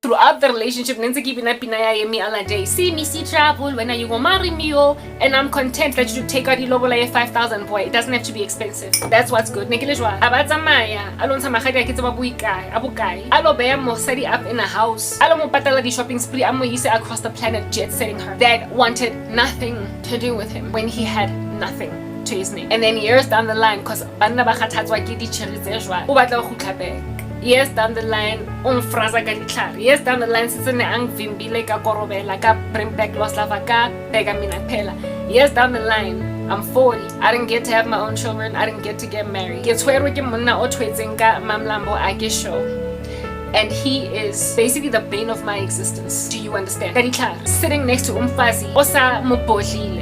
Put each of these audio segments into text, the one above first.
throughout the relationship, see me, see travel, when are you gonna marry me? And I'm content that you should take out the 5,000 boy. It doesn't have to be expensive. That's what's good. Mosadi up in a house. Mo patala di shopping spree. Across the planet, jet setting her. That wanted nothing to do with him when he had nothing to his name. And then years down the line, because years down the line, years down the line, years down the line, I'm 40. I didn't get to have my own children. I didn't get to get married. And he is basically the bane of my existence. Do you understand? Sitting next to Umfazi,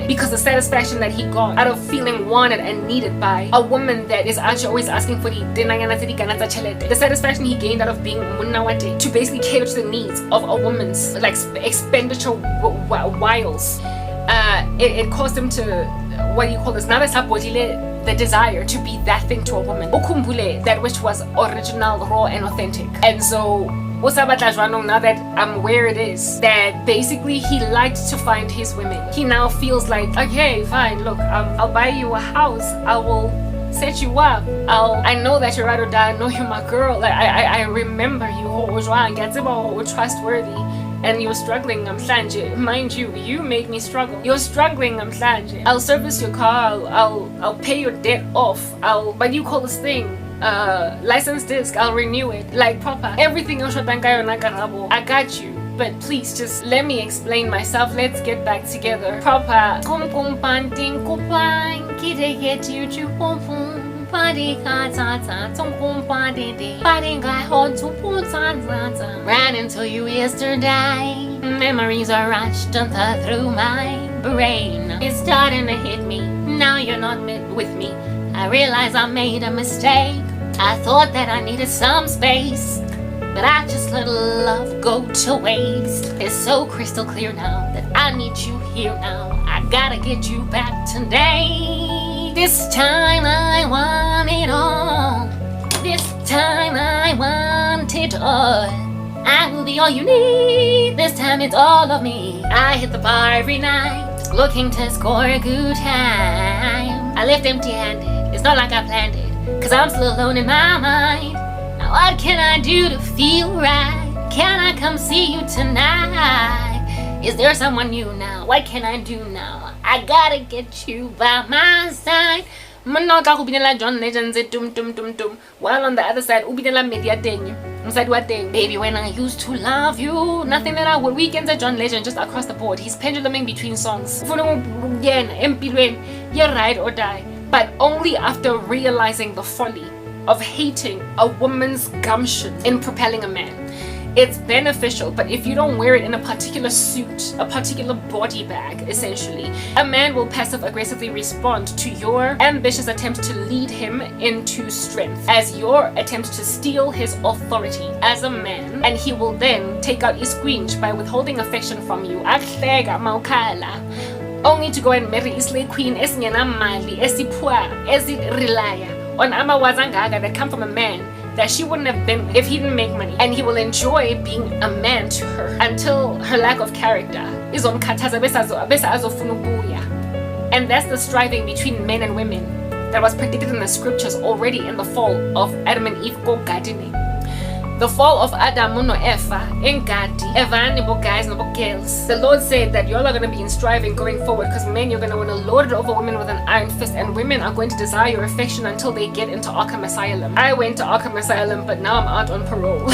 because the satisfaction that he got out of feeling wanted and needed by a woman that is actually always asking for the satisfaction he gained out of being Munawate to basically cater to the needs of a woman's like expenditure wiles. It caused him to, what do you call this? The desire to be that thing to a woman. That which was original, raw, and authentic. And so, now that I'm where it is, that basically he liked to find his women. He now feels like, okay, fine, look, I'll buy you a house. I will set you up. I know that you're ride or die. I know you're my girl. Like, I remember you. You're trustworthy. And you're struggling, mind you, you made me struggle. You're struggling, I'll service your car, I'll pay your debt off, but you call this thing, license disc, I'll renew it, like proper. Everything else Karabo, I got you. But please, just let me explain myself. Let's get back together. Proper. Ran into you yesterday. Memories are rushed through my brain. It's starting to hit me. Now you're not with me. I realize I made a mistake. I thought that I needed some space, but I just let love go to waste. It's so crystal clear now that I need you here now. I gotta get you back today. This time I want it all. This time I want it all. I will be all you need. This time it's all of me. I hit the bar every night, looking to score a good time. I left empty-handed. It's not like I planned it, cause I'm still alone in my mind. Now what can I do to feel right? Can I come see you tonight? Is there someone new now? What can I do now? I gotta get you by my side. John Legends while on the other side baby, when I used to love you, nothing that I would. Weekends at John Legend just across the board. He's penduluming between songs. You're ride or die, but only after realizing the folly of hating a woman's gumption in propelling a man. It's beneficial, but if you don't wear it in a particular suit, a particular body bag, essentially, a man will passive-aggressively respond to your ambitious attempt to lead him into strength, as your attempt to steal his authority as a man, and he will then take out his squinch by withholding affection from you. Only to go and marry a slave queen, mali, on amawazangaga that come from a man that she wouldn't have been if he didn't make money, and he will enjoy being a man to her until her lack of character is on kataza besa azofunubuya. And that's the striving between men and women that was predicted in the scriptures already in the fall of Adam and Eve go gardening. The fall of Adam no Eva in Gadi, Evan bo guys no girls. The Lord said that y'all are gonna be in striving going forward, because men, you're gonna want to lord it over women with an iron fist, and women are going to desire your affection until they get into Arkham Asylum. I went to Arkham Asylum, but now I'm out on parole.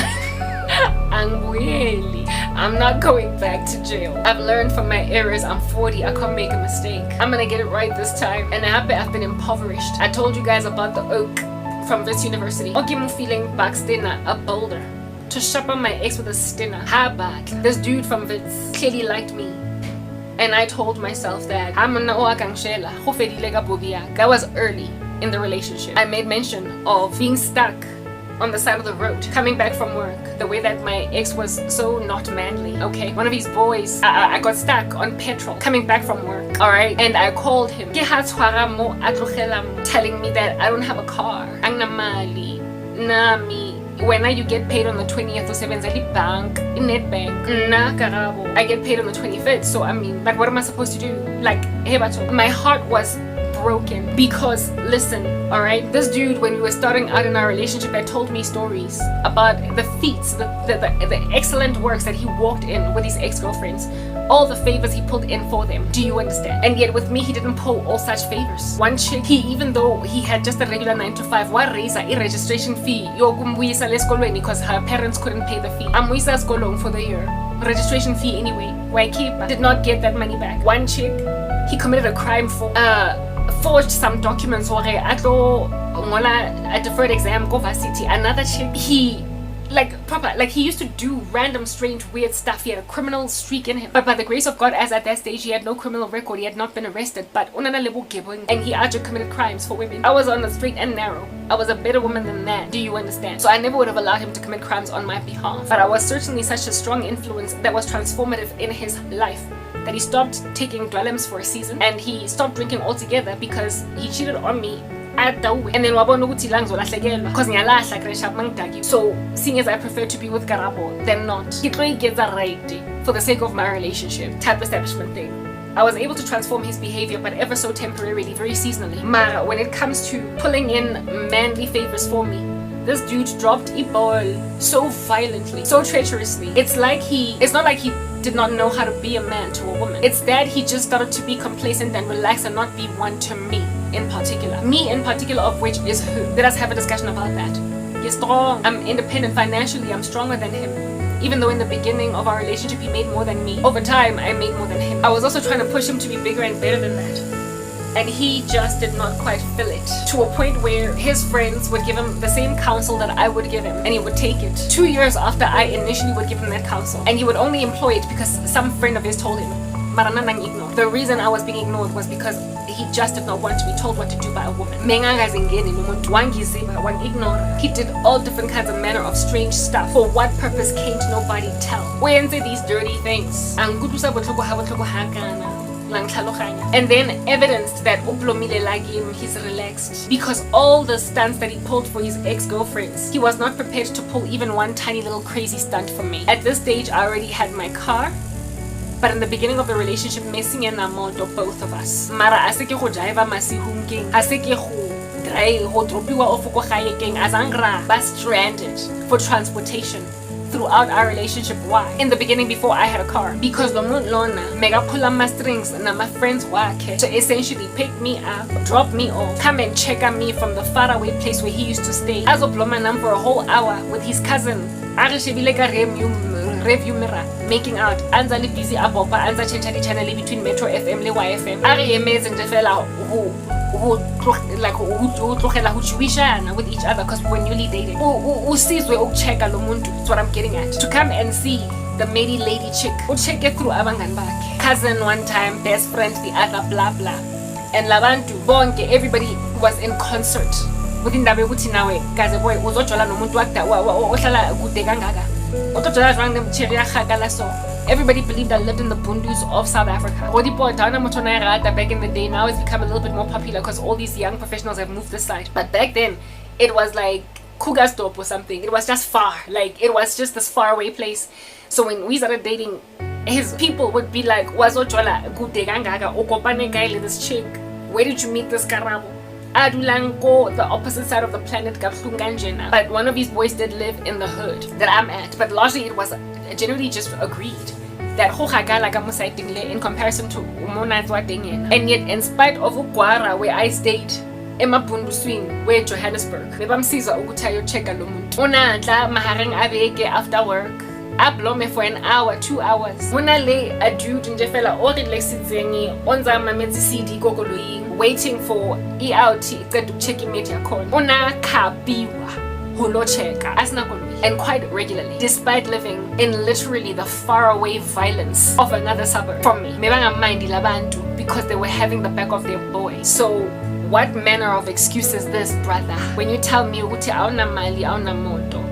I'm not going back to jail. I've learned from my errors. I'm 40. I can't make a mistake. I'm gonna get it right this time. And I've been impoverished. I told you guys about the oak from this university. Okay, I'm feeling backstinner, a boulder. To shop on my ex with a stinner. How bad? This dude from Wits clearly liked me. And I told myself that that was early in the relationship. I made mention of being stuck on the side of the road, coming back from work, the way that my ex was so not manly. Okay, one of his boys, I got stuck on petrol coming back from work. All right, and I called him, telling me that I don't have a car, nami when you get paid on the 20th usebenzela bank, in net bank. Nah, Karabo, I get paid on the 25th. So I mean, like, what am I supposed to do? Like, hey, bacho, my heart was broken because, listen, all right, this dude, when we were starting out in our relationship, had told me stories about the feats, the excellent works that he walked in with his ex-girlfriends, all the favors he pulled in for them. Do you understand? And yet with me, he didn't pull all such favors. One chick, even though he had just a regular 9 to 5, what raise a registration fee because her parents couldn't pay the fee. Amuyisa skolong for the year. Registration fee anyway. Why keep? Did not get that money back. One chick, he committed a crime for forged some documents or a deferred exam go varsity. Another chick, he he used to do random strange weird stuff. He had a criminal streak in him, but by the grace of God, as at that stage he had no criminal record, he had not been arrested, but and he actually committed crimes for women. I was on the straight and narrow. I was a better woman than that. Do you understand? So I never would have allowed him to commit crimes on my behalf, but I was certainly such a strong influence that was transformative in his life that he stopped taking dwellings for a season and he stopped drinking altogether because he cheated on me at the way. And then so seeing as I prefer to be with Karabo than not, for the sake of my relationship type establishment thing, I was able to transform his behavior, but ever so temporarily, very seasonally. Mara, when it comes to pulling in manly favors for me, this dude dropped a ball so violently, so treacherously. It's not like he did not know how to be a man to a woman. It's that he just started to be complacent and relaxed and not be one to me in particular. Me in particular, of which is who. Let us have a discussion about that. He's strong. I'm independent financially. I'm stronger than him. Even though in the beginning of our relationship he made more than me, over time I made more than him. I was also trying to push him to be bigger and better than that. And he just did not quite feel it, to a point where his friends would give him the same counsel that I would give him, and he would take it 2 years after I initially would give him that counsel, and he would only employ it because some friend of his told him. The reason I was being ignored was because he just did not want to be told what to do by a woman. He did all different kinds of manner of strange stuff. For what purpose can't nobody tell? When say these dirty things, and then evidenced that he's relaxed, because all the stunts that he pulled for his ex-girlfriends, he was not prepared to pull even one tiny little crazy stunt for me. At this stage I already had my car, but in the beginning of the relationship, messing in moto, both of us. Mara aseke go drive masihung, aseke go drive go dropiwa off go gae keng, azangra bus stranded for transportation throughout our relationship. Why? In the beginning, before I had a car, because the lona mega pull up my strings and my friends work to essentially pick me up, drop me off, come and check on me from the faraway place where he used to stay. As of Blomanam for a whole hour with his cousin. Review mirror, making out, anza le busy abopa, anza change the channel between Metro FM le YFM. Are amazing the fella who with each other, because we're newly dating. That's what I'm getting at. To come and see the matey lady chick, check it through abangan back. Cousin one time, best friend the other, blah blah. And labantu bonke, everybody was in concert. Within the ukuthi nawe gaze boy uzojola nomuntu wakda ohlala kude kangaka. Everybody believed I lived in the bundus of South Africa. Back in the day, now it's become a little bit more popular because all these young professionals have moved this side. But back then, it was like Krugersdorp or something. It was just far. Like, it was just this far away place. So when we started dating, his people would be like, this chick, where did you meet this Karabo? Adulango, the opposite side of the planet, but one of his boys did live in the hood that I'm at. But largely it was generally just agreed that in comparison to and yet in spite of Ukwara, where I stayed Emabundu swing, where Johannesburg, after work ablome for an hour, 2 hours. When I lay a dude in Jefela or onza mametsi CD gogoloing, waiting for out to check in media call. Ona kabiwa holo cheka and quite regularly, despite living in literally the faraway violence of another suburb from me. Mebanga mind labantu because they were having the back of their boy. So what manner of excuse is this, brother? When you tell me uti auna mali auna moto,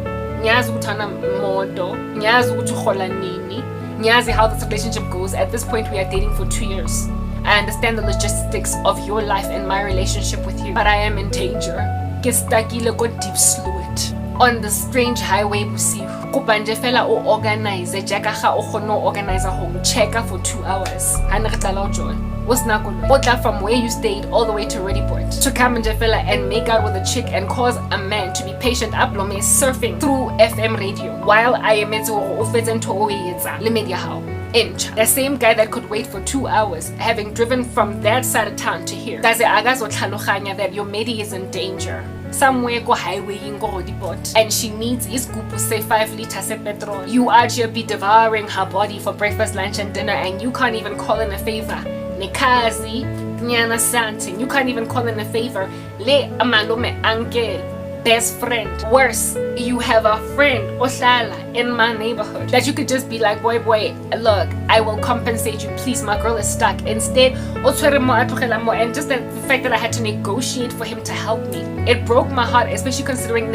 nyazi utana moto, nyazi utuhola nini, nyazi how this relationship goes. At this point we are dating for 2 years. I understand the logistics of your life and my relationship with you, but I am in danger. Get stuck, go deep, slow it. on the strange highway bosigo. Kopa nje fela o organize jaaka ga o kgone o organize home checker for 2 hours. Ha ne re tla la o join. What's not good? Otla from where you stayed all the way to Readyport to come and fella and make out with a chick and cause a man to be patient ablome surfing through FM radio while I am into media how. The same guy that could wait for 2 hours, having driven from that side of town to here, that your medi is in danger. Somewhere go highway in go Readyport, and she needs iskupu say 5 liters of petrol. You are just be devouring her body for breakfast, lunch, and dinner, and you can't even call in a favor. Nekazi, nyana something. You can't even call in a favor. Le amalume uncle, best friend. Worse, you have a friend Ohlala in my neighborhood that you could just be like, boy, look, I will compensate you. Please, my girl is stuck. Instead, and just the fact that I had to negotiate for him to help me, it broke my heart, especially considering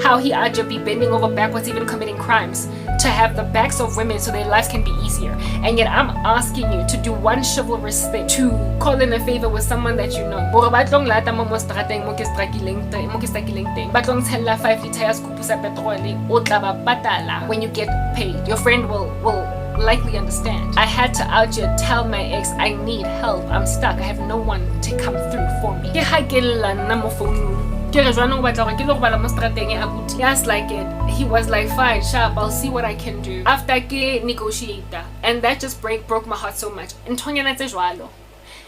how he had to be bending over backwards, even committing crimes, to have the backs of women so their lives can be easier. And yet I'm asking you to do one chivalrous thing, to call in a favor with someone that you know. Batlong tshella 5 liters kupu sa petrol o tla ba patala when you get paid. Your friend will likely understand. I had to out here tell my ex I need help. I'm stuck. I have no one to come through for me. Yes, like it. He was like, fine, sharp, I'll see what I can do. After I negotiate, and that just broke my heart so much.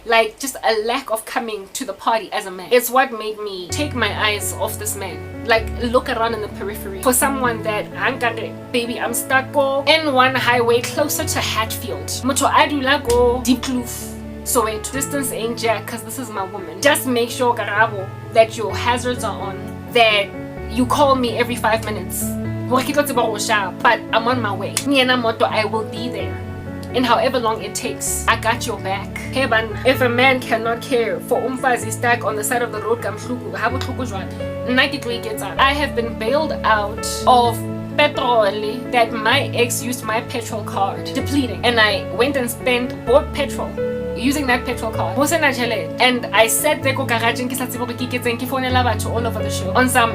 Like just a lack of coming to the party as a man. It's what made me take my eyes off this man. Like look around in the periphery for someone that baby, I'm stuck in one highway closer to Hatfield. Mucho adula go Deep Kloof. So wait, distance ain't jack, cause this is my woman. Just make sure, Karabo, that your hazards are on. That you call me every 5 minutes. But I'm on my way. I will be there. And however long it takes, I got your back. Hey man, if a man cannot care for umfazi stack on the side of the road, I have been bailed out of petrol that my ex used my petrol card, depleting, and I went and bought petrol using that petrol card. And I said all over the show on some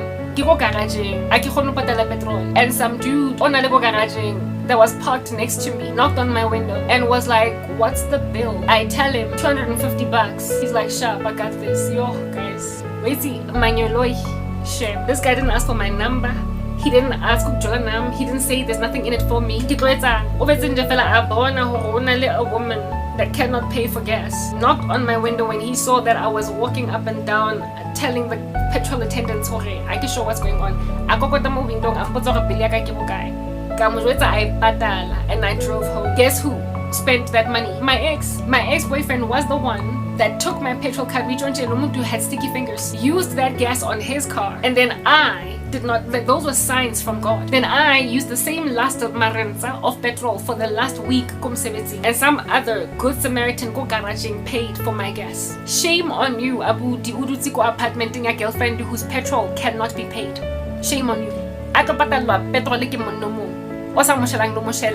and some dude on a garaging that was parked next to me knocked on my window and was like, what's the bill? I tell him $250. He's like, sharp, I got this. Yo guys, wait, see, shame. This guy didn't ask for my number. He didn't ask Johanam. He didn't say there's nothing in it for me. A woman that cannot pay for gas knocked on my window when he saw that I was walking up and down telling the petrol attendants, I can show what's going on. And I drove home. Guess who spent that money? My ex-boyfriend was the one that took my petrol card, who had sticky fingers, used that gas on his car, and then I did not, like, those were signs from God. Then I used the same last of marenza of petrol for the last week, and some other good Samaritan go garaging paid for my gas. Shame on you, Abu di Udutiko apartment in your girlfriend whose petrol cannot be paid. Shame on you.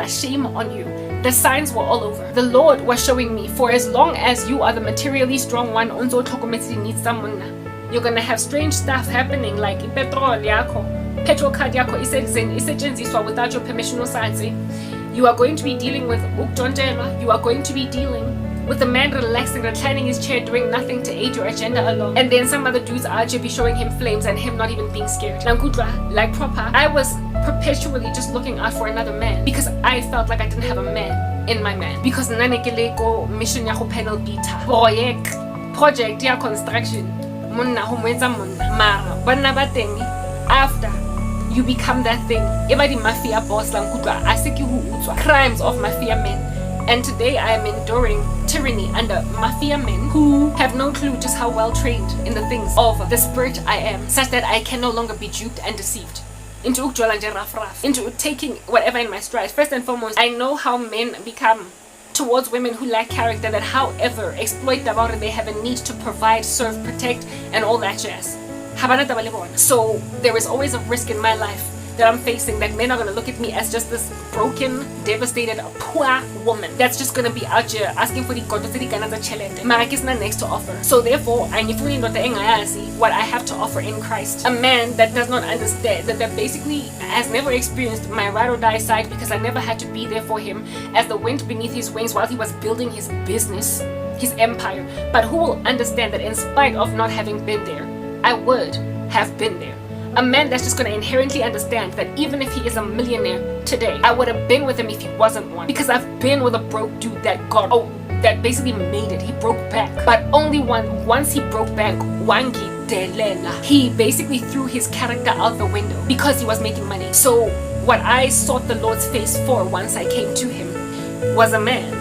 Shame on you. The signs were all over. The Lord was showing me, for as long as you are the materially strong one, needs someone. You're gonna have strange stuff happening, like petrol card yako isetshenziswa without your permission. You are going to be dealing with ukjonjelwa. You are going to be dealing with a man relaxing, reclining his chair, doing nothing to aid your agenda alone. And then some other dudes are be showing him flames and him not even being scared. Like proper, I was perpetually just looking out for another man because I felt like I didn't have a man in my man. Because nanekele mission ya panel beta project ya construction monna ho mwenza monna mara bana bateng after you become that thing. Everybody mafia boss lang kutwa asiki hu utswa crimes of mafia men. And today I am enduring tyranny under mafia men who have no clue just how well trained in the things of the spirit I am, such that I can no longer be duped and deceived into into taking whatever in my stride. First and foremost, I know how men become towards women who lack character, that however exploit about it, they have a need to provide, serve, protect, and all that jazz. So there is always a risk in my life that I'm facing, that men are gonna look at me as just this broken, devastated, poor woman that's just gonna be out here asking for the next to offer. So therefore, what I have to offer in Christ. A man that does not understand, that basically has never experienced my ride or die side, because I never had to be there for him as the wind beneath his wings while he was building his business, his empire. But who will understand that in spite of not having been there, I would have been there. A man that's just going to inherently understand that even if he is a millionaire today, I would have been with him if he wasn't one. Because I've been with a broke dude that that basically made it. He broke back. But only once he broke back, wangi delela, he basically threw his character out the window because he was making money. So what I sought the Lord's face for once I came to him was a man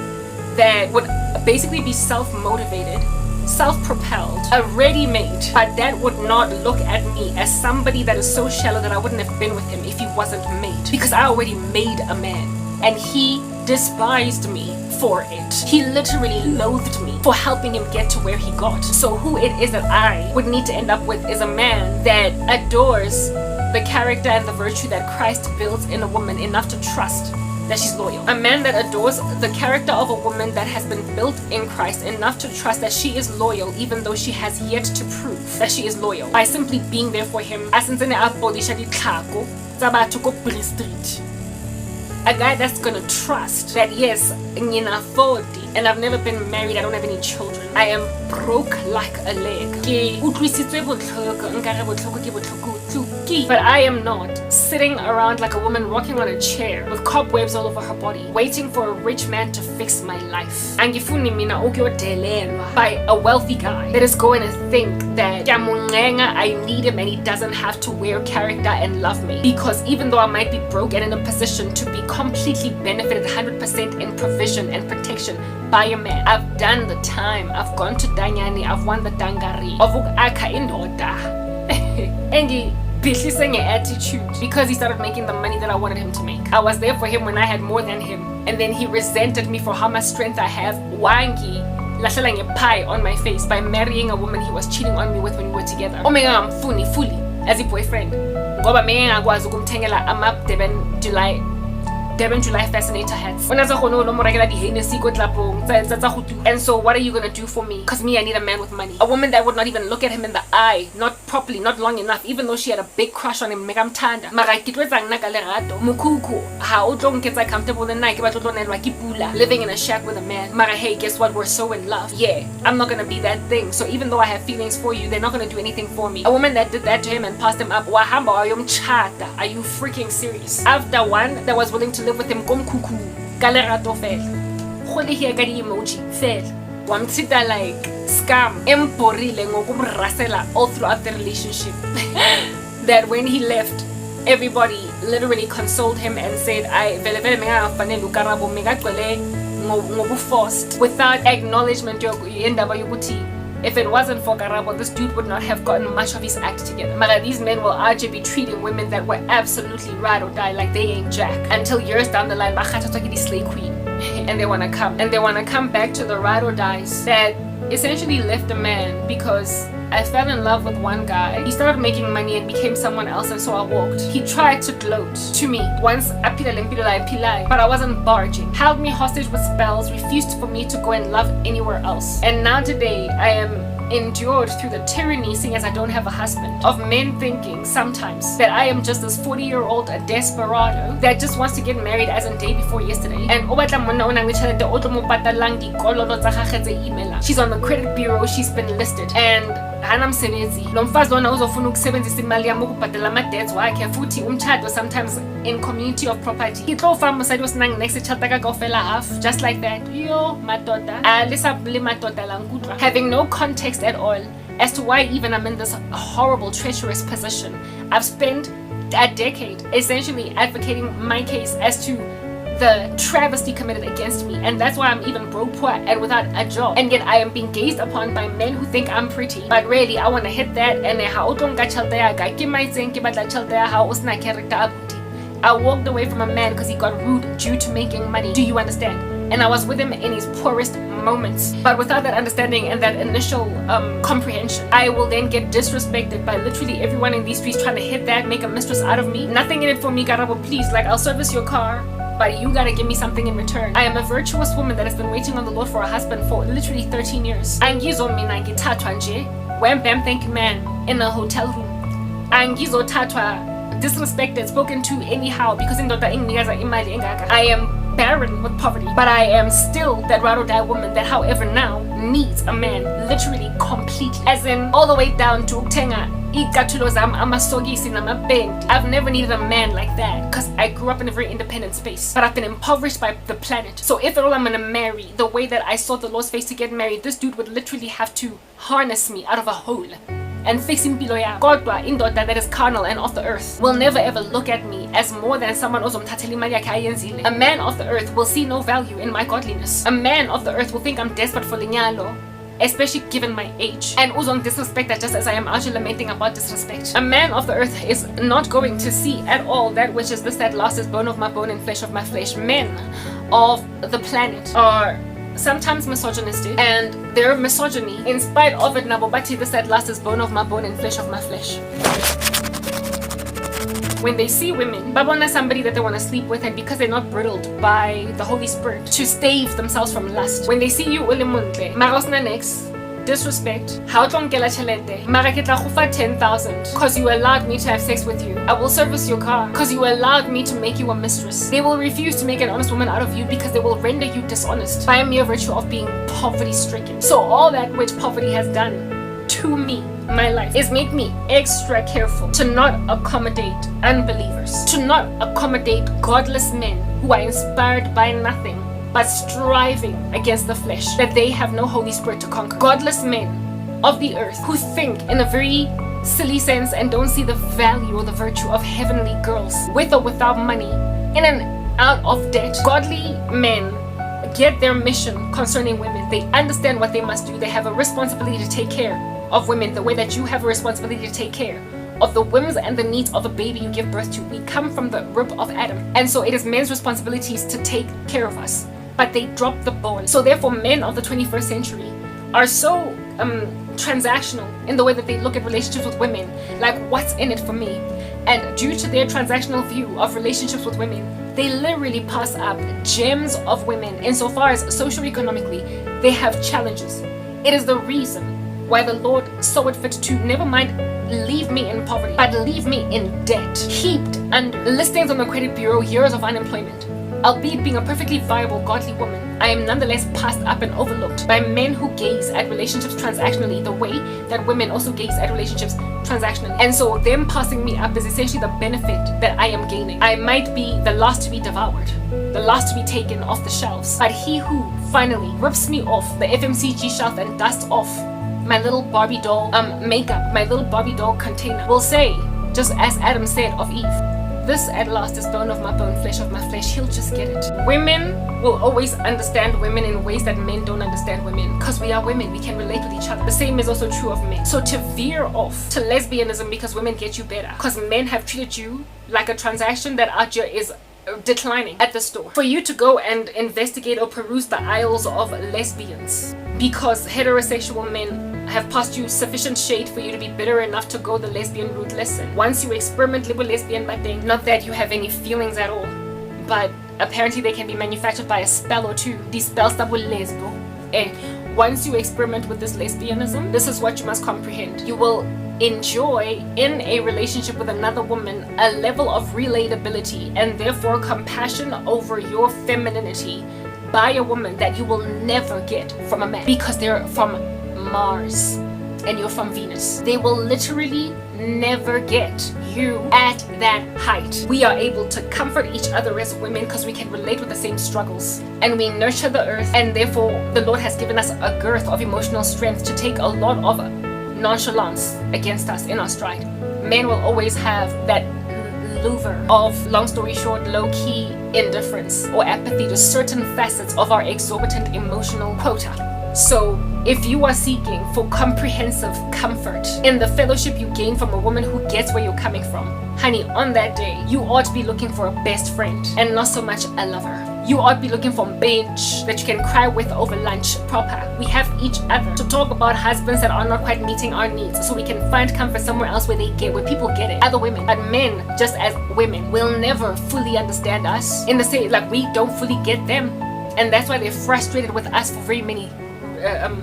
that would basically be self-motivated, self-propelled, a ready-made, but that would not look at me as somebody that is so shallow that I wouldn't have been with him if he wasn't made, because I already made a man, and he despised me for it. He literally loathed me for helping him get to where he got. So who it is that I would need to end up with is a man that adores the character and the virtue that Christ builds in a woman enough to trust that she's loyal. A man that adores the character of a woman that has been built in Christ enough to trust that she is loyal even though she has yet to prove that she is loyal by simply being there for him. A guy that's gonna trust that yes, ngina 40 and I've never been married, I don't have any children, I am broke like a leg. But I am not sitting around like a woman rocking on a chair with cobwebs all over her body, waiting for a rich man to fix my life. By a wealthy guy that is going to think that I need him and he doesn't have to wear character and love me. Because even though I might be broke and in a position to be completely benefited 100% in provision and protection by a man, I've done the time, I've gone to Danyani, I've won the Dangari of Aka Indoda. And he attitude because he started making the money that I wanted him to make. I was there for him when I had more than him, and then he resented me for how much strength I have. Wangi lashelang a pie on my face by marrying a woman he was cheating on me with when we were together. Oh my god, I'm fully as a boyfriend. Ngoba mina ngakwazi ukumthengela ama Devon July fascinator hats. And so what are you gonna do for me? Because me, I need a man with money. A woman that would not even look at him in the eye, not properly, not long enough, even though she had a big crush on him. Living in a shack with a man. Mara, hey, guess what? We're so in love. Yeah, I'm not gonna be that thing. So even though I have feelings for you, they're not gonna do anything for me. A woman that did that to him and passed him up. Are you freaking serious? After one that was willing to live with him, kuku galerato fel khole here ka di emoji fel wa mtsita like scam emporile ngokumrasela all throughout the relationship. That when he left, everybody literally consoled him and said I vele menga fanele Karabo megagcwele ngobu forced, without acknowledgement yendaba yokuthi if it wasn't for Karabo, this dude would not have gotten much of his act together. But these men will actually be treating women that were absolutely ride or die like they ain't jack. Until years down the line, slay queen. And they wanna come back to the ride or dies that essentially left a man because I fell in love with one guy. He started making money and became someone else, and so I walked. He tried to gloat to me once, but I wasn't barging. Held me hostage with spells, refused for me to go and love anywhere else. And now today, I am endured through the tyranny, seeing as I don't have a husband, of men thinking sometimes that I am just this 40-year-old a desperado that just wants to get married as in day before yesterday. And she's on the credit bureau, she's been listed, and lo mfazi lona uzofuna ukusebenzisa imali yami ukubhadala ama-debts wakhe futhi umtshado sometimes in community of property itlo ufama mosadi o senang next tšhelete ka kaofela half just like that. Yo matota le matota la nkutlwa, having no context at all as to why even I'm in this horrible treacherous position. I've spent a decade essentially advocating my case as to the travesty committed against me, and that's why I'm even broke, poor, and without a job. And yet I am being gazed upon by men who think I'm pretty, but really I want to hit that and how don't get character abuti. I walked away from a man because he got rude due to making money. Do you understand? And I was with him in his poorest moments. But without that understanding and that initial comprehension, I will then get disrespected by literally everyone in these streets trying to hit that, make a mistress out of me. Nothing in it for me, Karabo, please. Like, I'll service your car, but you gotta give me something in return. I am a virtuous woman that has been waiting on the Lord for a husband for literally 13 years. Angizomina ngithathwa nje, wham bam thank you man, in a hotel room. Angizothathwa, disrespected, spoken to anyhow because indoda inginikeza imali engaka. I am barren with poverty, but I am still that ride or die woman that, however, now needs a man literally completely, as in all the way down to ukuthenga icathulo zami, amasokisi namapendi. I've never needed a man like that because I grew up in a very independent space, but I've been impoverished by the planet. So if at all I'm gonna marry the way that I saw the Lord's face to get married, this dude would literally have to harness me out of a hole and fix impilo yami. Kodwa indoda that is carnal and of the earth will never ever look at me as more than someone ozomthathela imali yakhe ayenzile. A man of the earth will see no value in my godliness. A man of the earth will think I'm desperate for linyalo, especially given my age, and uzong disrespect that just as I am actually lamenting about disrespect. A man of the earth is not going to see at all that which is this that last is bone of my bone and flesh of my flesh. Men of the planet are sometimes misogynistic, and their misogyny, in spite of it, nabobati this that last is bone of my bone and flesh of my flesh. When they see women, babona somebody that they want to sleep with, and because they're not bridled by the Holy Spirit to stave themselves from lust. When they see you ulimuntle, marosna next, disrespect, how tongela chelete, maraketla khufa 10,000 because you allowed me to have sex with you. I will service your car because you allowed me to make you a mistress. They will refuse to make an honest woman out of you because they will render you dishonest by a mere virtue of being poverty stricken. So all that which poverty has done to me, my life, is make me extra careful to not accommodate unbelievers, to not accommodate godless men who are inspired by nothing but striving against the flesh, that they have no Holy Spirit to conquer. Godless men of the earth who think in a very silly sense and don't see the value or the virtue of heavenly girls, with or without money, in and out of debt. Godly men get their mission concerning women. They understand what they must do. They have a responsibility to take care of women the way that you have a responsibility to take care of the whims and the needs of a baby you give birth to. We come from the rib of Adam, and so it is men's responsibilities to take care of us, but they drop the ball. So therefore men of the 21st century are so transactional in the way that they look at relationships with women, like what's in it for me. And due to their transactional view of relationships with women, they literally pass up gems of women insofar as socioeconomically they have challenges. It is the reason why the Lord saw it fit to never mind leave me in poverty, but leave me in debt, heaped under listings on the credit bureau, years of unemployment. Albeit being a perfectly viable, godly woman, I am nonetheless passed up and overlooked by men who gaze at relationships transactionally the way that women also gaze at relationships transactionally. And so them passing me up is essentially the benefit that I am gaining. I might be the last to be devoured, the last to be taken off the shelves, but he who finally rips me off the FMCG shelf and dusts off my little Barbie doll makeup, my little Barbie doll container, will say, just as Adam said of Eve, this at last is bone of my bone, flesh of my flesh. He'll just get it. Women will always understand women in ways that men don't understand women, because we are women, we can relate with each other. The same is also true of men. So to veer off to lesbianism because women get you better, because men have treated you like a transaction that out here is declining at the store, for you to go and investigate or peruse the aisles of lesbians because heterosexual men have passed you sufficient shade for you to be bitter enough to go the lesbian route. Listen, once you experiment with lesbian butting, not that you have any feelings at all, but apparently they can be manufactured by a spell or two. These spells that will lesbo. Once you experiment with this lesbianism, this is what you must comprehend. You will enjoy in a relationship with another woman a level of relatability and therefore compassion over your femininity by a woman that you will never get from a man, because they're from Mars and you're from Venus. They will literally never get you at that height. We are able to comfort each other as women because we can relate with the same struggles, and we nurture the earth, and therefore the Lord has given us a girth of emotional strength to take a lot of nonchalance against us in our stride. Men will always have that louver of, long story short, low-key indifference or apathy to certain facets of our exorbitant emotional quota. So if you are seeking for comprehensive comfort in the fellowship you gain from a woman who gets where you're coming from, honey, on that day, you ought to be looking for a best friend and not so much a lover. You ought to be looking for a bench that you can cry with over lunch proper. We have each other to talk about husbands that are not quite meeting our needs, so we can find comfort somewhere else where people get it. Other women, but men, just as women, will never fully understand us in the same, like we don't fully get them, and that's why they're frustrated with us for very many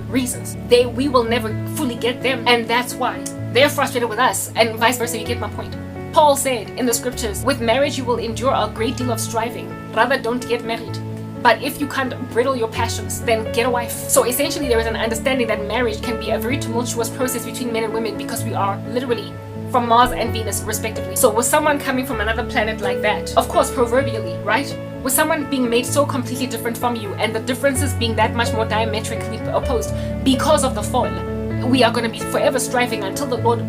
reasons. We will never fully get them, and that's why they're frustrated with us, and vice versa. You get my point. Paul said in the scriptures, with marriage you will endure a great deal of striving. Rather, don't get married. But if you can't bridle your passions, then get a wife. So essentially there is an understanding that marriage can be a very tumultuous process between men and women, because we are literally from Mars and Venus respectively. So with someone coming from another planet like that, of course proverbially, right? With someone being made so completely different from you, and the differences being that much more diametrically opposed because of the fall, we are going to be forever striving until the Lord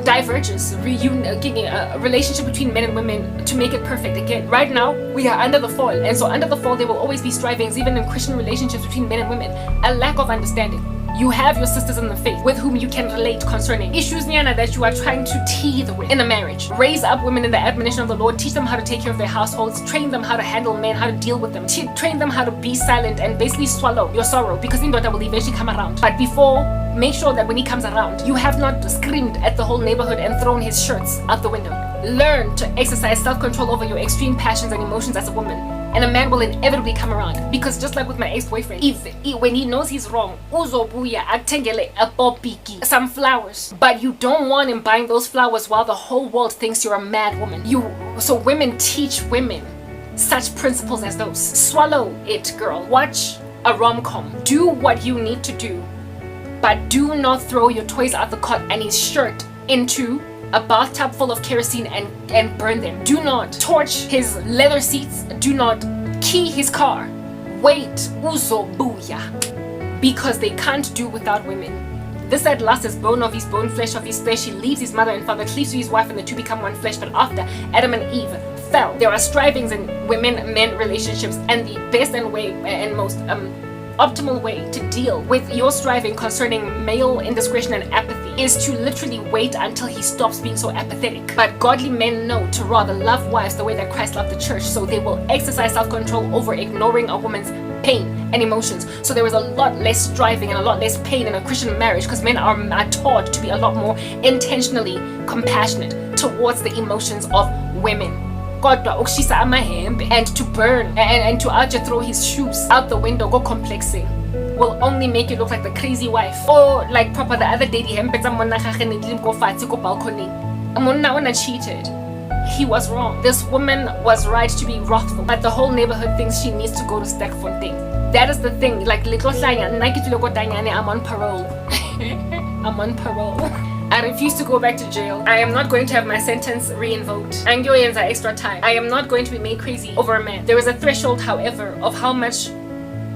diverges, a relationship between men and women to make it perfect again. Right now we are under the fall, and so under the fall there will always be strivings, even in Christian relationships between men and women. A lack of understanding. You have your sisters in the faith with whom you can relate concerning issues that you are trying to teethe with in a marriage. Raise up women in the admonition of the Lord. Teach them how to take care of their households. Train them how to handle men, how to deal with them. Train them how to be silent and basically swallow your sorrow, because Indota will eventually come around. But before, make sure that when he comes around, you have not screamed at the whole neighborhood and thrown his shirts out the window. Learn to exercise self-control over your extreme passions and emotions as a woman, and a man will inevitably come around. Because just like with my ex-boyfriend, when he knows he's wrong, uzobuya atengele apopiki some flowers, but you don't want him buying those flowers while the whole world thinks you're a mad woman. So women teach women such principles as those. Swallow it, girl. Watch a rom-com. Do what you need to do, but do not throw your toys out the cot and his shirt into a bathtub full of kerosene and burn them. Do not torch his leather seats. Do not key his car. Wait, uzo buya, because they can't do without women. This at last is bone of his bone, flesh of his flesh. He leaves his mother and father, cleaves to his wife, and the two become one flesh. But after Adam and Eve fell, there are strivings in women-men relationships, and the best and most optimal way to deal with your striving concerning male indiscretion and apathy is to literally wait until he stops being so apathetic. But godly men know to rather love wives the way that Christ loved the church, so they will exercise self-control over ignoring a woman's pain and emotions. So there is a lot less striving and a lot less pain in a Christian marriage, because men are taught to be a lot more intentionally compassionate towards the emotions of women. And to burn and to throw his shoes out the window, go complexing, will only make you look like the crazy wife. Or like proper the other day, cheated. He was wrong. This woman was right to be wrathful, but the whole neighborhood thinks she needs to go to Sterkfontein. That is the thing. Like I'm on parole. I'm on parole. I refuse to go back to jail. I am not going to have my sentence re-invoked. Angioyans are extra time. I am not going to be made crazy over a man. There is a threshold, however, of how much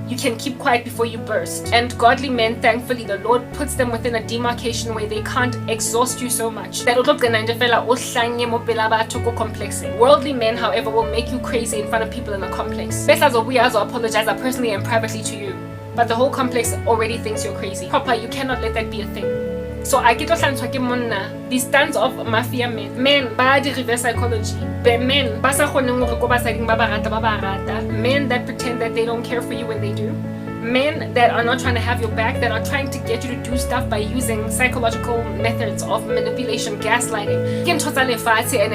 you can keep quiet before you burst. And godly men, thankfully, the Lord puts them within a demarcation where they can't exhaust you so much. Worldly men, however, will make you crazy in front of people in a complex. Best as we also apologize personally and privately to you. But the whole complex already thinks you're crazy. Proper, you cannot let that be a thing. So I get the stands of mafia men. Men ba di reverse psychology. Men ba sa kgoneng hore ko basading ba barata. Men that pretend that they don't care for you when they do. Men that are not trying to have your back, that are trying to get you to do stuff by using psychological methods of manipulation, gaslighting. And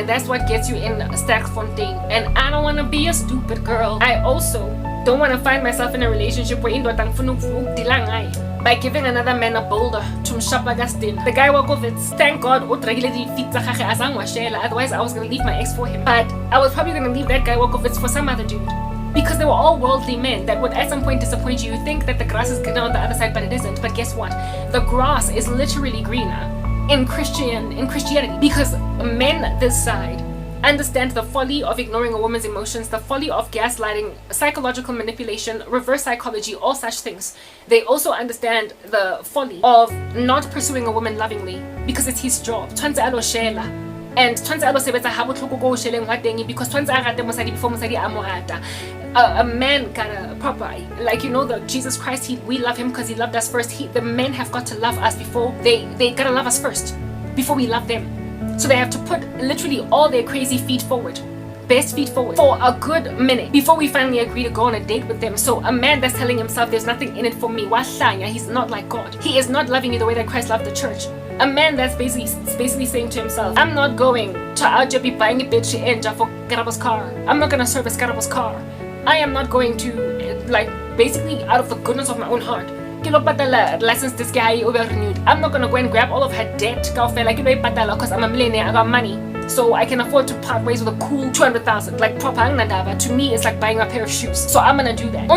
that's what gets you in Sterkfontein. And I don't want to be a stupid girl. I also don't want to find myself in a relationship where by giving another man a boulder to Mshapagastin. The guy Wakovitz, thank God, otherwise I was going to leave my ex for him. But I was probably going to leave that guy Wakovitz for some other dude. Because they were all worldly men that would at some point disappoint you. You think that the grass is greener on the other side, but it isn't. But guess what? The grass is literally greener in Christianity. Because men this side understand the folly of ignoring a woman's emotions, the folly of gaslighting, psychological manipulation, reverse psychology, all such things. They also understand the folly of not pursuing a woman lovingly because it's his job. And because a man gotta proper, like, you know, the Jesus Christ, we love him because he loved us first. The men have got to love us before they gotta love us first before we love them. So they have to put literally all their crazy feet forward, best feet forward, for a good minute before we finally agree to go on a date with them. So a man that's telling himself there's nothing in it for me, he's not like God. He is not loving you the way that Christ loved the church. A man that's basically saying to himself, I'm not going to Aja be buying a bitch for Karabo's car. I'm not gonna service Karabo's car. I am not going to, like, basically out of the goodness of my own heart, license this guy over renewed. I'm not gonna go and grab all of her debt, because I'm a millionaire, I got money, so I can afford to part ways with a cool 200,000. Like, proper to me, it's like buying a pair of shoes. So I'm gonna do that.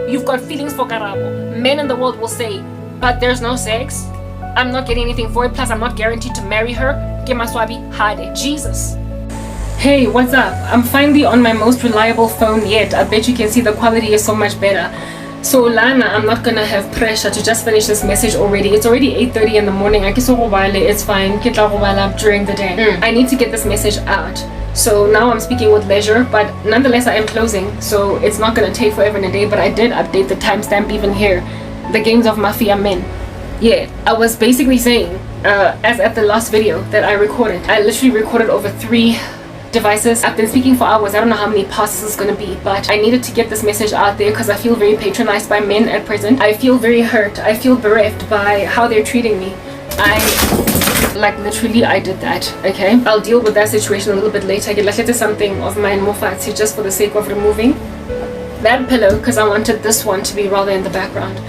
You've got feelings for Karabo. Men in the world will say, but there's no sex. I'm not getting anything for it. Plus, I'm not guaranteed to marry her. Jesus. Hey, what's up? I'm finally on my most reliable phone yet. I bet you can see the quality is so much better. So Lana, I'm not gonna have pressure to just finish this message already. It's already 8:30 in the morning. It's fine. During the day. I need to get this message out. So now I'm speaking with leisure, but nonetheless I am closing. So it's not gonna take forever and a day, but I did update the timestamp even here. The games of mafia men. Yeah, I was basically saying, as at the last video that I recorded, I literally recorded over 3 devices. I've been speaking for hours. I don't know how many passes it's gonna be, but I needed to get this message out there because I feel very patronized by men at present. I feel very hurt. I feel bereft by how they're treating me. Literally I did that. Okay, I'll deal with that situation a little bit later. Get something of mine more fancy just for the sake of removing that pillow because I wanted this one to be rather in the background.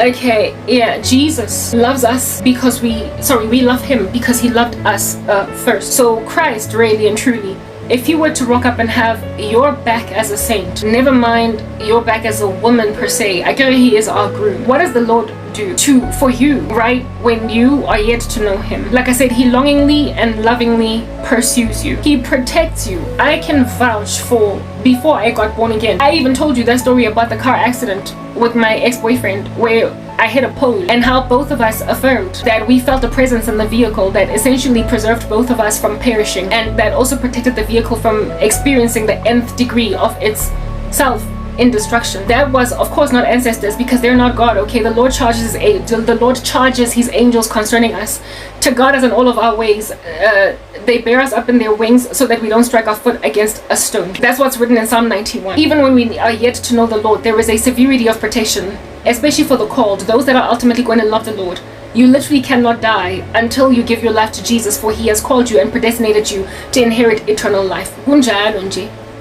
Okay, yeah, Jesus loves us because we love him because he loved us first. So Christ, really and truly, if you were to rock up and have your back as a saint, never mind your back as a woman per se, I guarantee he is our groom. What does the Lord do for you right when you are yet to know him? Like I said, he longingly and lovingly pursues you. He protects you. I can vouch for before I got born again. I even told you that story about the car accident with my ex-boyfriend where I hit a pole and how both of us affirmed that we felt a presence in the vehicle that essentially preserved both of us from perishing and that also protected the vehicle from experiencing the nth degree of its self in destruction. That was of course not ancestors because they're not God. Okay, the Lord charges his angels concerning us. To God us in all of our ways. They bear us up in their wings so that we don't strike our foot against a stone. That's what's written in Psalm 91. Even when we are yet to know the Lord, there is a severity of protection, especially for the called, those that are ultimately going to love the Lord. You literally cannot die until you give your life to Jesus, for he has called you and predestinated you to inherit eternal life.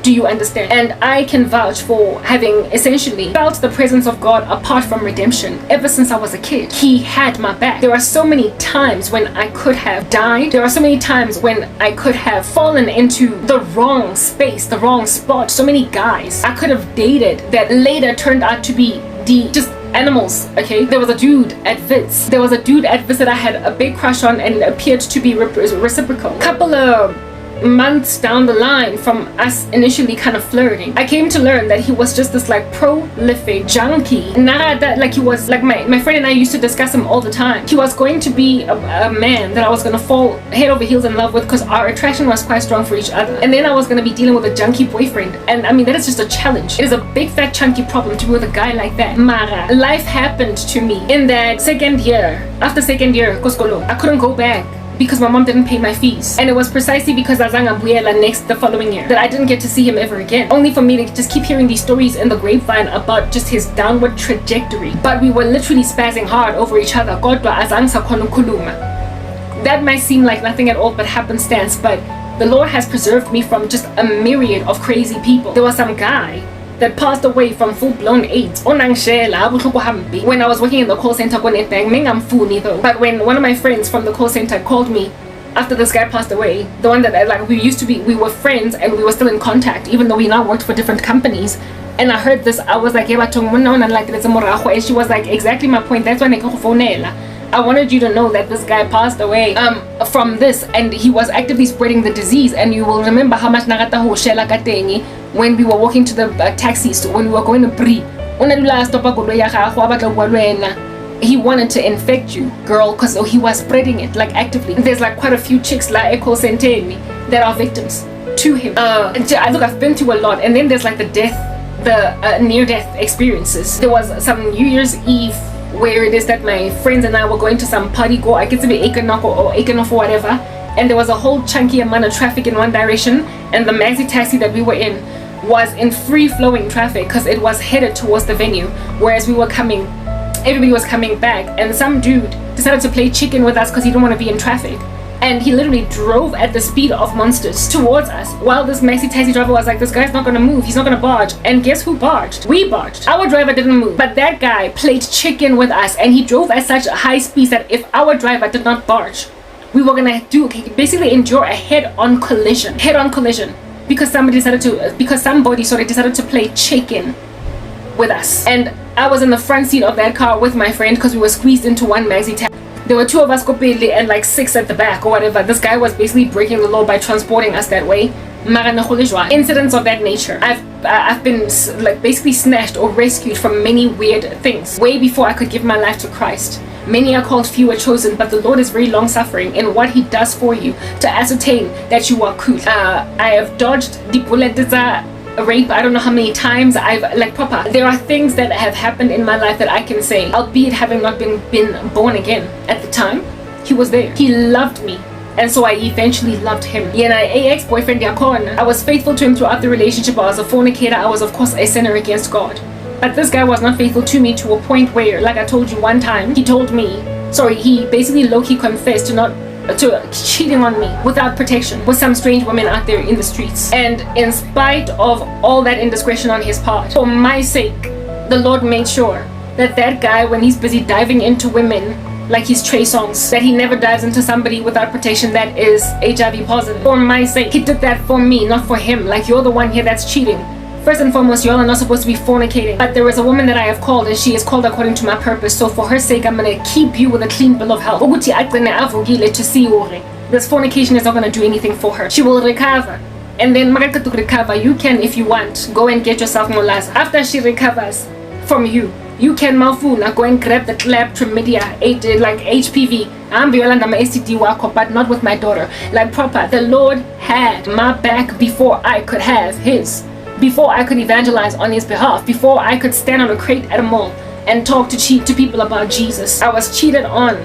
Do you understand? And I can vouch for having essentially felt the presence of God apart from redemption ever since I was a kid. He had my back. There are so many times when I could have died. There are so many times when I could have fallen into the wrong space, the wrong spot. So many guys I could have dated that later turned out to be just animals. Okay, there was a dude at Wits. That I had a big crush on and it appeared to be reciprocal. Couple of months down the line from us initially kind of flirting, I came to learn that he was just this like prolific junkie. He was like my friend and I used to discuss him all the time. He was going to be a man that I was going to fall head over heels in love with because our attraction was quite strong for each other, and then I was going to be dealing with a junkie boyfriend, and I mean that is just a challenge. It is a big fat chunky problem to be with a guy like that. Mara, life happened to me in that second year. After second year Koskolo, I couldn't go back because my mom didn't pay my fees, and it was precisely because Azanga Buyela the following year that I didn't get to see him ever again, only for me to just keep hearing these stories in the grapevine about just his downward trajectory. But we were literally spazzing hard over each other. That might seem like nothing at all but happenstance, but the Lord has preserved me from just a myriad of crazy people. There was some guy that passed away from full-blown AIDS when I was working in the call center. But when one of my friends from the call center called me after this guy passed away, the one that we were friends and we were still in contact even though we now worked for different companies, and I heard this, I was like, and she was like, exactly my point. That's why I wanted you to know that this guy passed away from this, and he was actively spreading the disease. And you will remember how much when we were walking to the taxis, when we were going to Brie, he wanted to infect you, girl, because he was spreading it like actively. There's like quite a few chicks like Echo Centeni that are victims to him. Look, I've been through a lot, and then there's like the near-death experiences. There was some New Year's Eve where it is that my friends and I were going to some party, go I guess to be Ekenok or Ekenof or whatever, and there was a whole chunky amount of traffic in one direction, and the maxi taxi that we were in was in free-flowing traffic because it was headed towards the venue, whereas everybody was coming back, and some dude decided to play chicken with us because he didn't want to be in traffic, and he literally drove at the speed of monsters towards us while this maxi taxi driver was like, this guy's not gonna move, he's not gonna barge. And guess who barged? We barged. Our driver didn't move, but that guy played chicken with us, and he drove at such a high speed that if our driver did not barge, we were gonna basically endure a head-on collision because somebody decided to play chicken with us. And I was in the front seat of that car with my friend because we were squeezed into one maxi taxi. There were 2 of us kopele and like 6 at the back or whatever. This guy was basically breaking the law by transporting us that way. Incidents of that nature. I've been like basically snatched or rescued from many weird things way before I could give my life to Christ. Many are called, few are chosen, but the Lord is very long-suffering in what he does for you to ascertain that you are cool. I have dodged the bullet rape I don't know how many times. There are things that have happened in my life that I can say, albeit having not been born again at the time, he was there. He loved me, and so I eventually loved him. Ex-boyfriend I was faithful to him throughout the relationship. I was a fornicator. I was of course a sinner against God, but this guy was not faithful to me to a point where, like I told you one time, he basically low-key confessed to cheating on me without protection with some strange women out there in the streets. And in spite of all that indiscretion on his part, for my sake, the Lord made sure that guy, when he's busy diving into women like he's Trey Songz, that he never dives into somebody without protection that is HIV positive. For my sake, he did that for me, not for him. Like, you're the one here that's cheating. First and foremost, y'all are not supposed to be fornicating, but there is a woman that I have called, and she is called according to my purpose. So for her sake, I'm gonna keep you with a clean bill of health. To see this fornication is not gonna do anything for her. She will recover, and then to recover, you can, if you want, go and get yourself molaza. After she recovers from you can mafuna go and grab the clap chlamydia, like HPV. I'm Yolanda my STD wako, but not with my daughter. Like proper, the Lord had my back before I could have his. Before I could evangelize on his behalf, before I could stand on a crate at a mall and talk to people about Jesus. I was cheated on,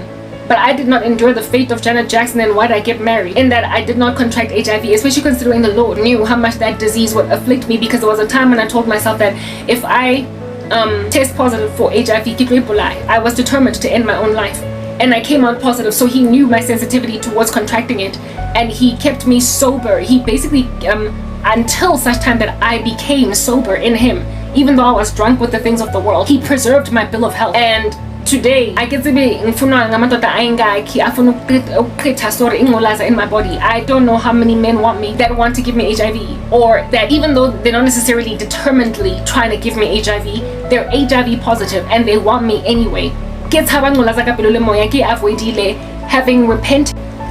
but I did not endure the fate of Janet Jackson and why did I get married, in that I did not contract HIV, especially considering the Lord knew how much that disease would afflict me, because there was a time when I told myself that if I test positive for HIV, I was determined to end my own life. And I came out positive, so he knew my sensitivity towards contracting it, and he kept me sober. He basically until such time that I became sober in him, even though I was drunk with the things of the world, he preserved my bill of health. And today I get to be in my body. I don't know how many men want me, that want to give me HIV, or that even though they're not necessarily determinedly trying to give me HIV, they're HIV positive and they want me anyway.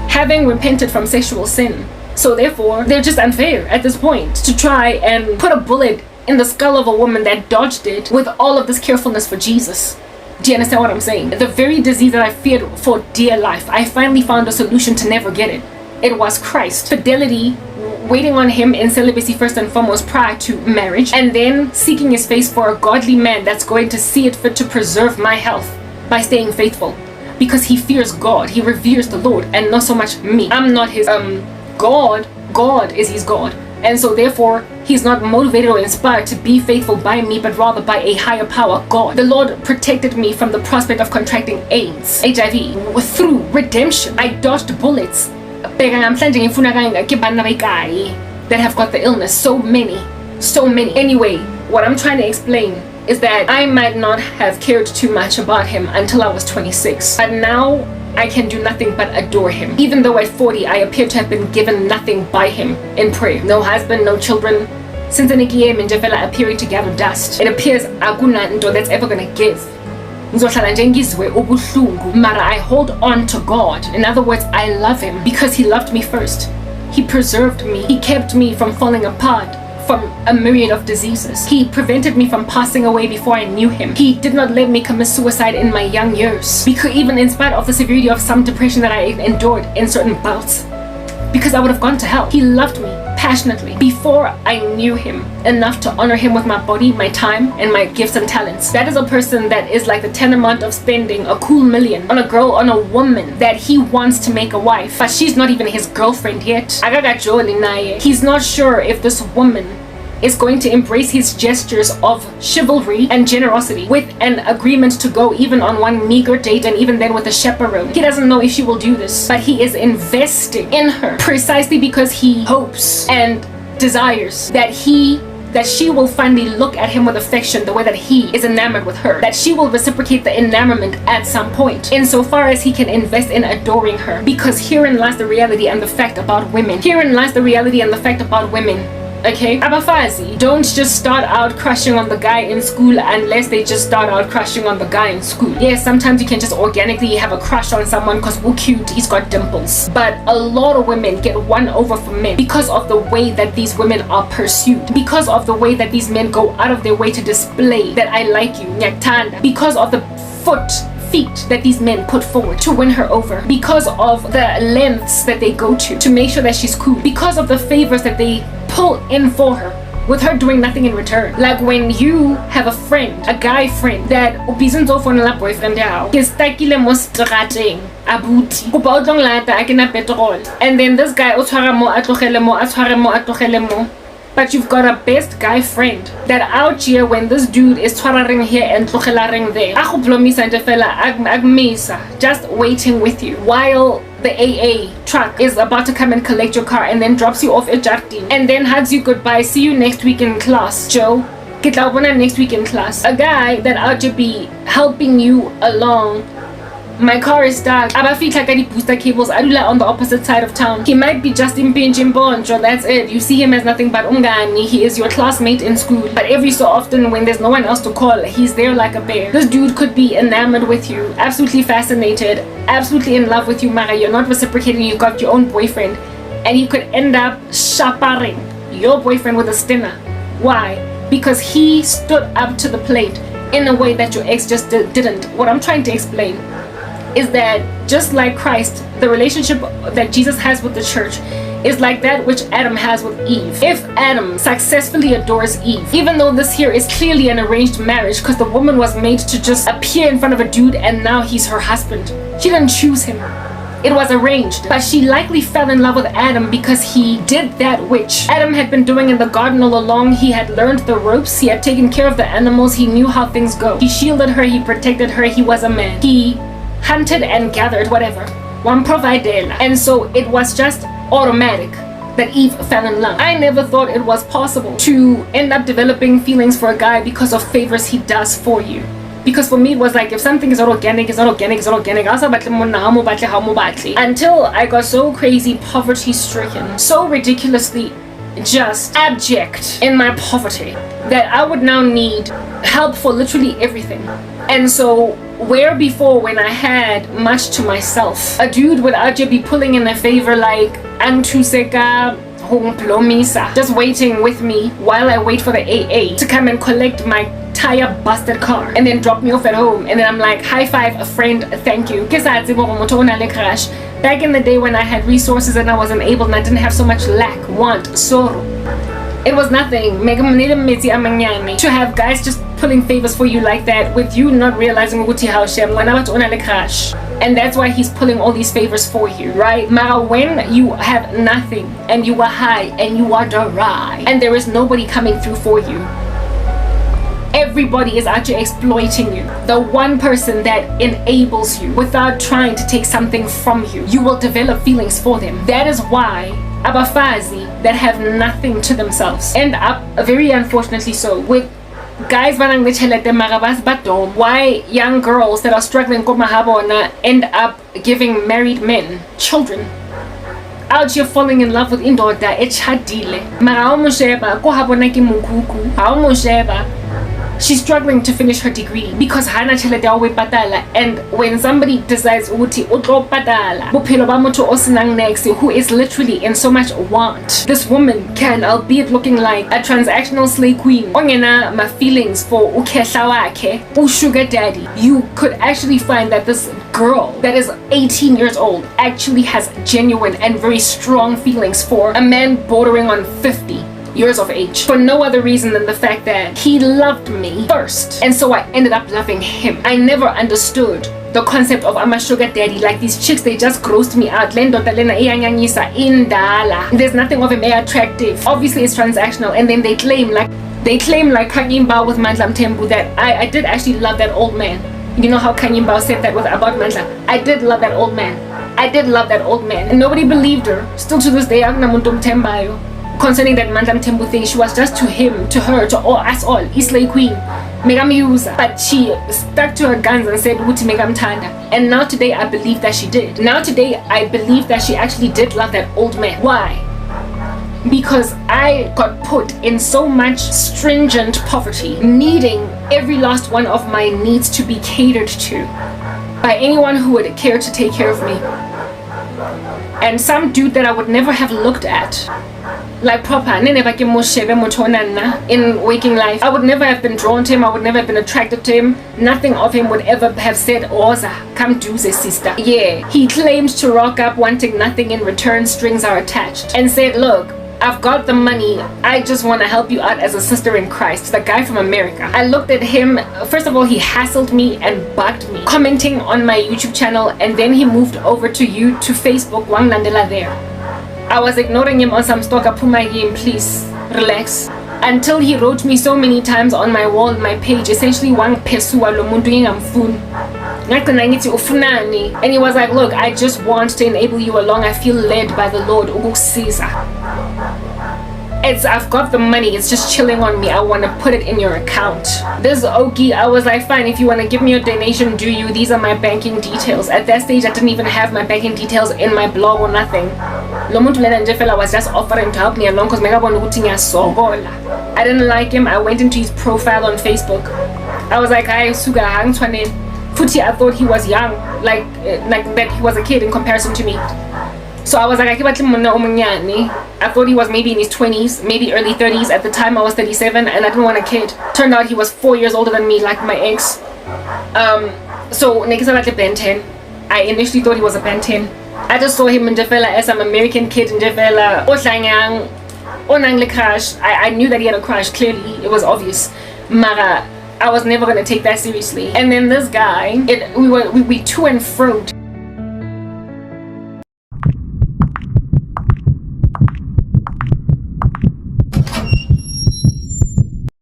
Having repented from sexual sin. So therefore, they're just unfair at this point to try and put a bullet in the skull of a woman that dodged it with all of this carefulness for Jesus. Do you understand what I'm saying? The very disease that I feared for dear life, I finally found a solution to never get it. It was Christ. Fidelity, waiting on him in celibacy first and foremost prior to marriage, and then seeking his face for a godly man that's going to see it fit to preserve my health by staying faithful. Because he fears God, he reveres the Lord, and not so much me. I'm not his God is his God, and so therefore he's not motivated or inspired to be faithful by me, but rather by a higher power, God. The Lord protected me from the prospect of contracting AIDS, HIV, through redemption. I dodged bullets that have got the illness. So many. Anyway, what I'm trying to explain is that I might not have cared too much about him until I was 26, but now I can do nothing but adore him. Even though at 40 I appear to have been given nothing by him in prayer. No husband, no children. Since Njefela appearing to gather dust, it appears akunanto that's ever gonna give. Mara, I hold on to God. In other words, I love him because he loved me first. He preserved me. He kept me from falling apart from a myriad of diseases. He prevented me from passing away before I knew him. He did not let me commit suicide in my young years, because even in spite of the severity of some depression that I endured in certain bouts, because I would have gone to hell. He loved me. passionately before I knew him enough to honor him with my body, my time, and my gifts and talents. That is a person that is like the tantamount of spending a cool million on a girl, on a woman that he wants to make a wife, but she's not even his girlfriend yet. He's not sure if this woman is going to embrace his gestures of chivalry and generosity with an agreement to go even on one meager date, and even then with a chaperone. He doesn't know if she will do this, but he is investing in her precisely because he hopes and desires that she will finally look at him with affection the way that he is enamored with her, that she will reciprocate the enamorment at some point, insofar as he can invest in adoring her. Because herein lies the reality and the fact about women. Okay, abafazi don't just start out crushing on the guy in school unless they just start out crushing on the guy in school. Yes, sometimes you can just organically have a crush on someone because we're cute, he's got dimples. But a lot of women get won over for men because of the way that these women are pursued, because of the way that these men go out of their way to display that I like you, nyaktanda, because of the feet that these men put forward to win her over, because of the lengths that they go to make sure that she's cool, because of the favors that they pull in for her, with her doing nothing in return. Like when you have a friend, a guy friend, that ubizinzo for a boyfriend yao, ke stakile mo strateng abuti kupa o tlong lata a kena petrol, and then this guy o tshwara mo a tlogele mo. But you've got a best guy friend that out here, when this dude is twarring here and tlogelareng there, just waiting with you while the AA truck is about to come and collect your car, and then drops you off at Jardine, and then hugs you goodbye. See you next week in class, Joe. Next week in class. A guy that out to be helping you along. My car is stuck. Abafitla ka di booster cables. Adula on the opposite side of town. He might be just impinging bonjo. That's it. You see him as nothing but umgani. He is your classmate in school. But every so often, when there's no one else to call, he's there like a bear. This dude could be enamored with you, absolutely fascinated, absolutely in love with you, Mara. You're not reciprocating. You got your own boyfriend, and he could end up chaparing your boyfriend with a stinner. Why? Because he stood up to the plate in a way that your ex just didn't. What I'm trying to explain is that just like Christ, the relationship that Jesus has with the church is like that which Adam has with Eve. If Adam successfully adores Eve, even though this here is clearly an arranged marriage because the woman was made to just appear in front of a dude and now he's her husband. She didn't choose him. It was arranged. But she likely fell in love with Adam because he did that which Adam had been doing in the garden all along. He had learned the ropes. He had taken care of the animals. He knew how things go. He shielded her. He protected her. He was a man. He hunted and gathered, whatever. One provided. And so it was just automatic that Eve fell in love. I never thought it was possible to end up developing feelings for a guy because of favors he does for you. Because for me it was like, if something is not organic, it's not organic, it's not organic. Until I got so crazy poverty stricken, so ridiculously just abject in my poverty, that I would now need help for literally everything. And so where before, when I had much to myself, a dude would out be pulling in a favor like Antuseka Plomisa, just waiting with me while I wait for the AA to come and collect my tire busted car and then drop me off at home, and then I'm like, high five a friend, thank you. Back in the day when I had resources and I wasn't able and I didn't have so much lack, want, sorrow, it was nothing to have guys just pulling favors for you like that, with you not realizing and that's why he's pulling all these favors for you, right? Mara, when you have nothing and you are high and you are dry and there is nobody coming through for you, everybody is actually exploiting you. The one person that enables you without trying to take something from you, you will develop feelings for them. That is why abafazi that have nothing to themselves end up, very unfortunately so, with guys why young girls that are struggling end up giving married men children out here falling in love with indoda echadile she's struggling to finish her degree because hana chelete awe patala, and when somebody decides uti utlo patala bophelo ba motho o senang next, who is literally in so much want, this woman can, albeit looking like a transactional slave queen, ongena ma feelings for ukhehla wakhe, sugar daddy, you could actually find that this girl that is 18 years old actually has genuine and very strong feelings for a man bordering on 50 years of age for no other reason than the fact that he loved me first, and so I ended up loving him. I never understood the concept of I'm a sugar daddy. Like, these chicks, they just grossed me out. There's nothing of him attractive. Obviously it's transactional, and then they claim like Kanyimba with Mandla Mthembu that I did actually love that old man. You know how Kanyimba said that about Mandla? I did love that old man. And nobody believed her. Still to this day, concerning that Mandla Mthembu thing. She was just to him, to her, to all us all, Islay Queen, Megam user. But she stuck to her guns and said, Wuti Megam Tanda. And now today I believe that she did. Now today I believe that she actually did love that old man. Why? Because I got put in so much stringent poverty, needing every last one of my needs to be catered to by anyone who would care to take care of me. And some dude that I would never have looked at like proper in waking life, I would never have been drawn to him. I would never have been attracted to him. Nothing of him would ever have said, Oza, come do this, sister. Yeah, he claimed to rock up wanting nothing in return, strings are attached, and said, look, I've got the money, I just want to help you out as a sister in Christ. The guy from America. I looked at him. First of all, he hassled me and bugged me, commenting on my YouTube channel, and then he moved over to Facebook. Wang Nandela there. I was ignoring him on some stalker Puma game. Please relax. Until he wrote me so many times on my wall, my page, essentially Wang Pesua Lomundu Ngamfun. And he was like, look, I just want to enable you along. I feel led by the Lord. I've got the money, it's just chilling on me. I want to put it in your account. This Oki, I was like, fine, if you want to give me your donation, do you? These are my banking details. At that stage, I didn't even have my banking details in my blog or nothing. I was just offering to help me along because I didn't like him. I went into his profile on Facebook. I was like, hi, Suga Hang Twanen. Futi, I thought he was young, like that he was a kid in comparison to me. So I was like, I thought he was maybe in his 20s, maybe early 30s. At the time I was 37 and I didn't want a kid. Turned out he was 4 years older than me, like my ex. So Ben 10. I initially thought he was a Ben 10. I just saw him in Jefela as an American kid in Jefela. I knew that he had a crush, clearly, it was obvious. Mara, I was never gonna take that seriously. And then this guy, we to and froed